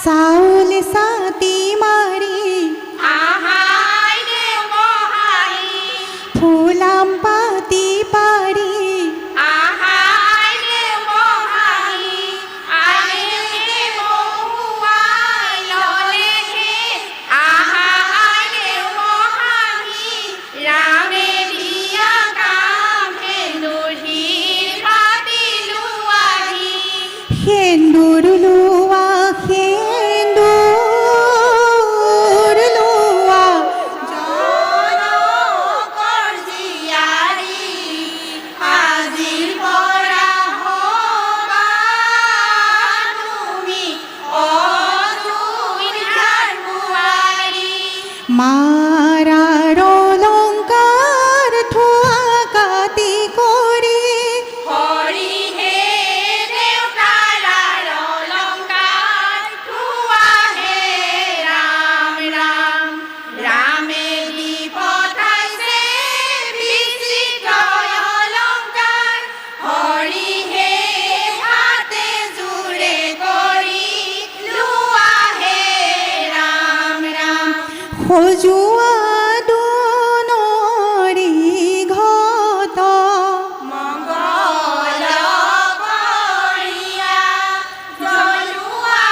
চাউল চাতি মাৰি আহাই দেও বহাই ফুলাম পাতি পাৰি আহাই দেও বহাই আইনে বহুৱাই ললেহে আহাই দেও বহাই ৰামে দিয়া কাম সেন্দুৰী পাতিলো আহি সেন্দুৰ লোৱা সেন্দুৰ লোৱা জনকৰ জীয়াৰী আজিৰ পৰা হবা তুমি অযোধ্যাৰ বোৱাৰী মাৰাৰ অলংকাৰ থোৱা কাটি কৰি হৰিহে দেউতাৰাৰ অলংকাৰ থোৱাহে ৰাম ৰাম ৰামে দি পঠাইছে বিচিত্ৰ অলংকাৰ হৰিহে হাতে জোৰে কৰি লোৱাহে ৰাম ৰাম সজোৱা দোণৰি ঘট মংগল কৰিয়া জ্বলোৱা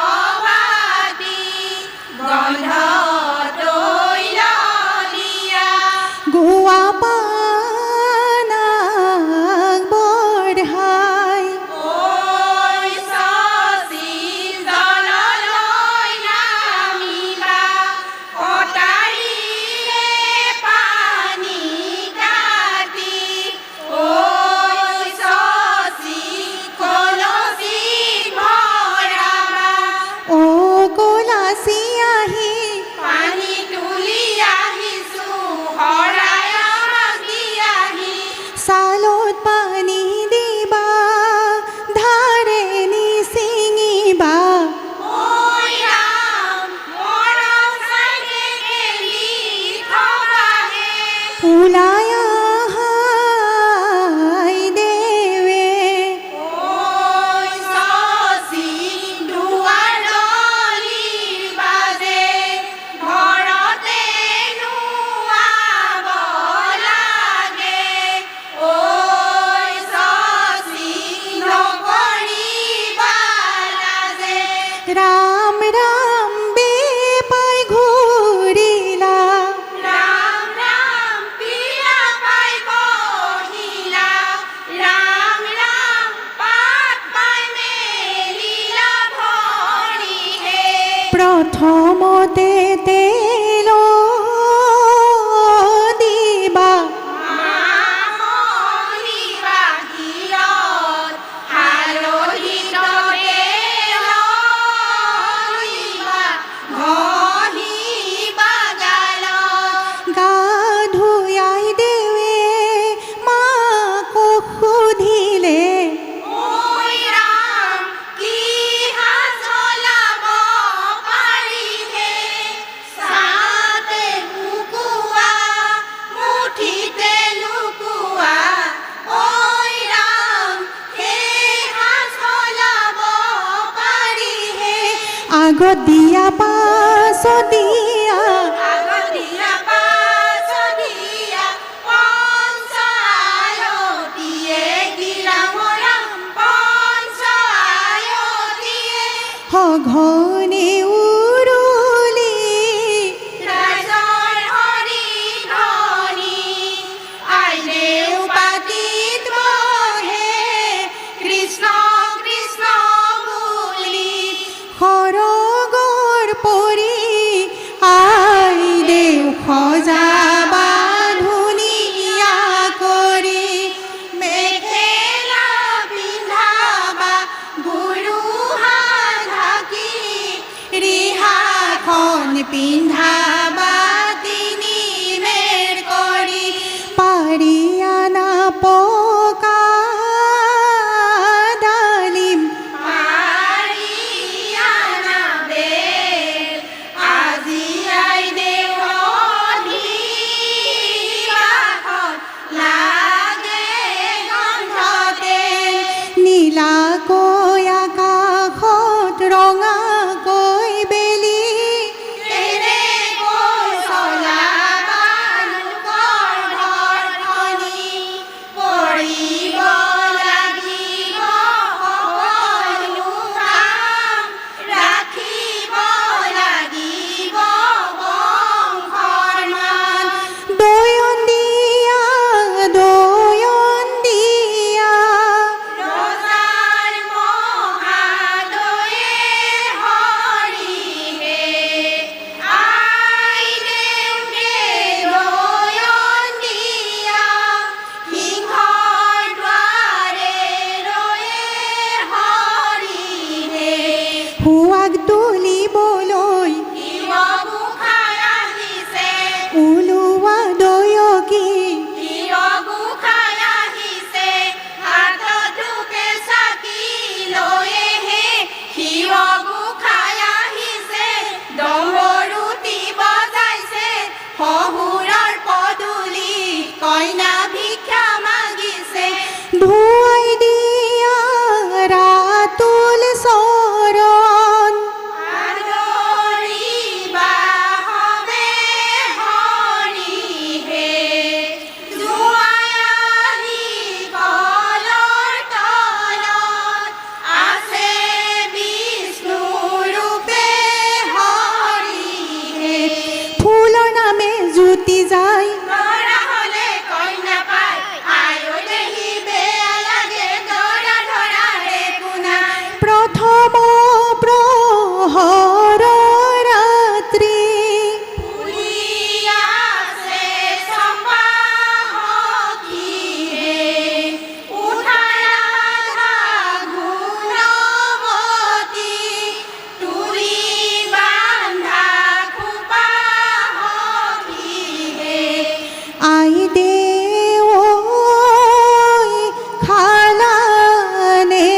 সহস্ৰবাদী গন্ধ তৈল দিয়া গোৱা পানাক বঢ়াই ঐ শশী জললৈ নামিবা কটাৰীৰে পানী কাটি ঐ শশী কলচীত ভৰাবা অ কলাচি আহি পানী তুলি আহিছো শৰাই মাগি আহি চালত পানী দিবা ধাৰেনি ছিঙিবা ঐ ৰাম মৰম চাগে গেলি থবাহে ওলাই আহাই দেৱে ঐ শশী দুৱাৰদলিৰ বাজে ঘৰতে নোৱাব লাগে ঐ শশী নকৰিবা লাজে ৰাম ৰাম বেপাই ঘূৰিলা ৰাম ৰাম পিয়া পাই বহিলা ৰাম ৰাম পাত পাই মেলিলা ভৰিহে প্ৰথমতে তেল দিবা মাহলি বাহিৰত হালধি ততেলিবা ঘঁহিবা গালত গা ধুয়াই দেৱে মাক সুধিলে ঐ ৰাম কি হাত চলাব পাৰিহে চাতে লুকুৱা মুঠিতে লুকুৱা ঐ ৰাম সেই হাত চলাব পাৰিহে আগত দিয়া পাছত দিয়া আগত দিয়া পাছত দিয়া পঞ্চায়তীয়ে গিৰাম ৰাম পঞ্চায়তীয়ে সঘনে উৰুলি ৰাইজৰ হৰি ধ্বনি আইদেউ পাতিত বহে কৃষ্ণ কৃষ্ণ বুলি সৰগৰ পৰি আই দেউ সজাবা ধুনীয়া কৰি মেখেলা পিন্ধাবা গুৰু হাত ঢাকি আই দেউ খালানে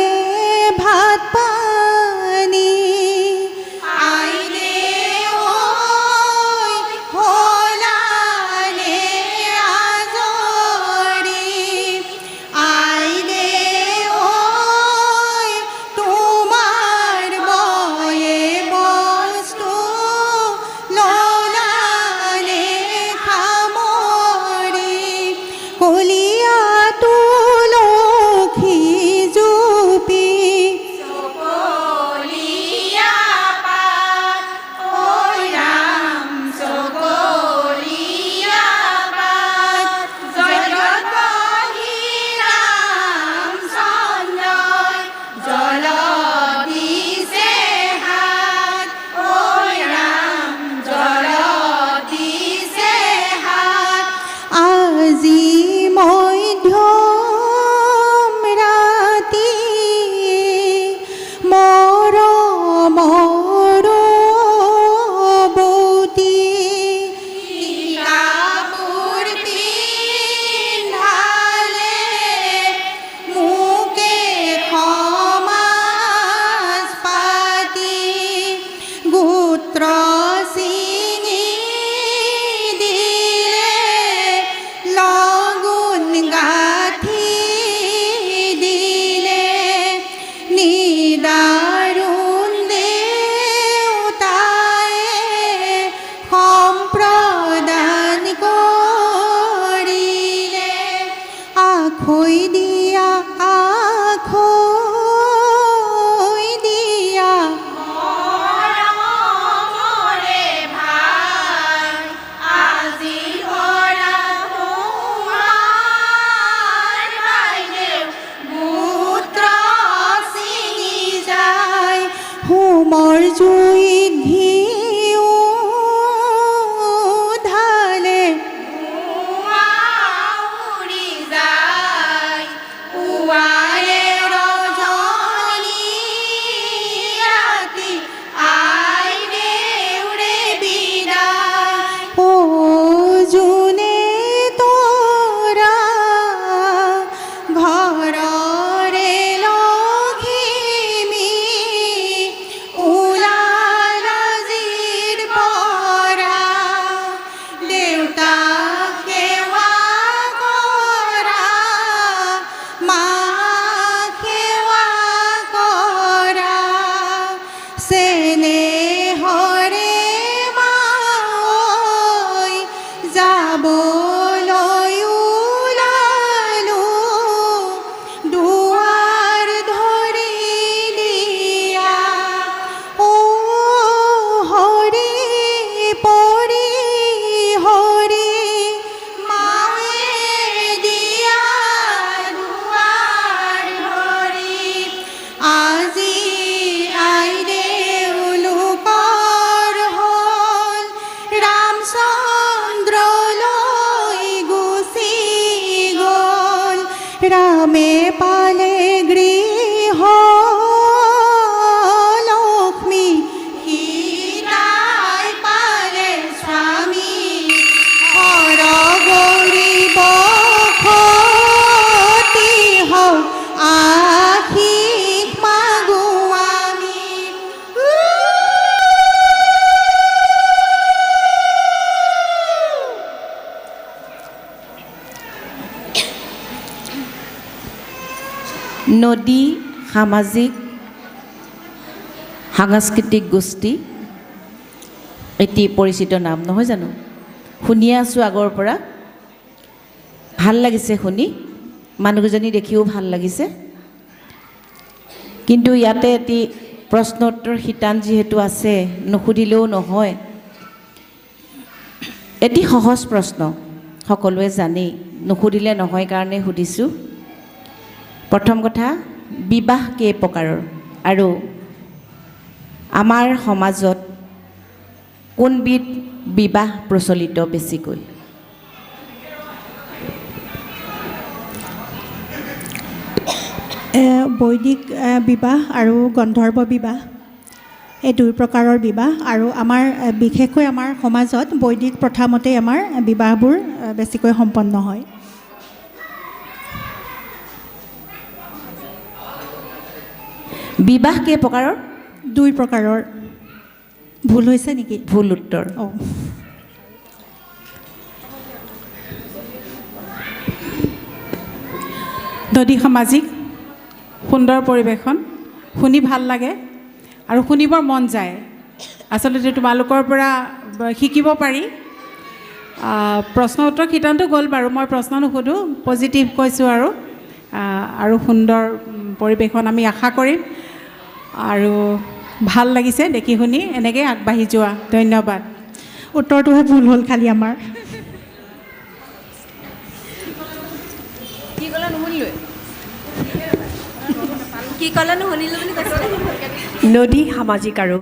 ভাত পানী আই দেউ হলানে আজৰি আই দেউ তোমাৰ বয়ে বস্তু ললানে খামৰি কলিয়া তুলসী জুপি চকলিয়া পাত ঐ ৰাম চকলিয়া পাত জয়ত বহি ৰামচন্দ্ৰই জল দিছে হাত ঐ ৰাম জল দিছে হাত আজি মধ্যম ৰাতি মৰমৰবতী কাপোৰ পিন্ধালে মোকে সমাজ পাতি গোত্ৰ ছিঙি দিলে লগুণ গাঁঠি দিলে নিদাৰুণ দেউতাই সম্প্ৰদান কৰিলে আখৈ দিয়া আখৈ দিয়া মৰমৰে ভাই আজি ধৰা তোমাৰ বাইদেউ মূত্ৰ ছিঙি যায় হোমৰ জুইত ঘিউ ঢালে ধোঁৱা উৰি যায় পুৱাৰে ৰজনী ৰাতি আই দেউৰে বিদায় ও জোনে তোৰা ঘৰৰে লখিমী ওলাল আজিৰ পৰা দেউতাক সেৱা কৰা মাক সেৱা কৰা চেনেহৰে মাঐ যাবলৈ ওলালো দুৱাৰ ধৰি দিয়া ও হৰি পৰি হৰি মাৱে দিয়া দুৱাৰ ধৰি আজি আই দেউলোকৰ হ'ল ৰামচন্দ্ৰলৈ গুচি গ'ল ৰামে পালে গৃহ লক্ষ্মী সীতাই পালে স্বামী হৰ গৌৰী বসতি হওক আশীষ মাগো আমি নদী সামাজিক সাংস্কৃতিক গোষ্ঠী এটি পৰিচিত নাম নহয় জানো শুনিয়ে আছোঁ আগৰ পৰা ভাল লাগিছে শুনি মানুহজনী দেখিও ভাল লাগিছে কিন্তু ইয়াতে এটি প্ৰশ্নোত্তৰ শিতান যিহেতু আছে নুসুধিলেও নহয় এটি সহজ প্ৰশ্ন সকলোৱে জানেই নুসুধিলে নহয় কাৰণে সুধিছোঁ প্ৰথম কথা বিবাহ কেই প্ৰকাৰৰ আৰু আমাৰ সমাজত কোনবিধ বিবাহ প্ৰচলিত বেছিকৈ বৈদিক বিবাহ আৰু গন্ধৰ্ব বিবাহ এই দুই প্ৰকাৰৰ বিবাহ আৰু আমাৰ বিশেষকৈ আমাৰ সমাজত বৈদিক প্ৰথা মতে আমাৰ বিবাহবোৰ বেছিকৈ সম্পন্ন হয়। বিবাহ কেই প্ৰকাৰৰ? 2 প্ৰকাৰৰ। ভুল হৈছে নেকি? ভুল উত্তৰ। অঁ, নদী সামাজিক সুন্দৰ পৰিৱেশন শুনি ভাল লাগে আৰু শুনিবৰ মন যায়। আচলতে তোমালোকৰ পৰা শিকিব পাৰি। প্ৰশ্ন উত্তৰ শিতানটো গ'ল বাৰু, মই প্ৰশ্ন নুসুধোঁ, পজিটিভ কৈছোঁ আৰু সুন্দৰ পৰিৱেশন আমি আশা কৰিম। আৰু ভাল লাগিছে দেখি শুনি, এনেকৈ আগবাঢ়ি যোৱা। ধন্যবাদ। উত্তৰটোহে ভুল হ'ল খালি আমাৰ। কি ক'লা নুশুনিলোৱে? কি ক'লা নুশুনিলো বুলি কৈছিলে। নদী সামাজিক আৰু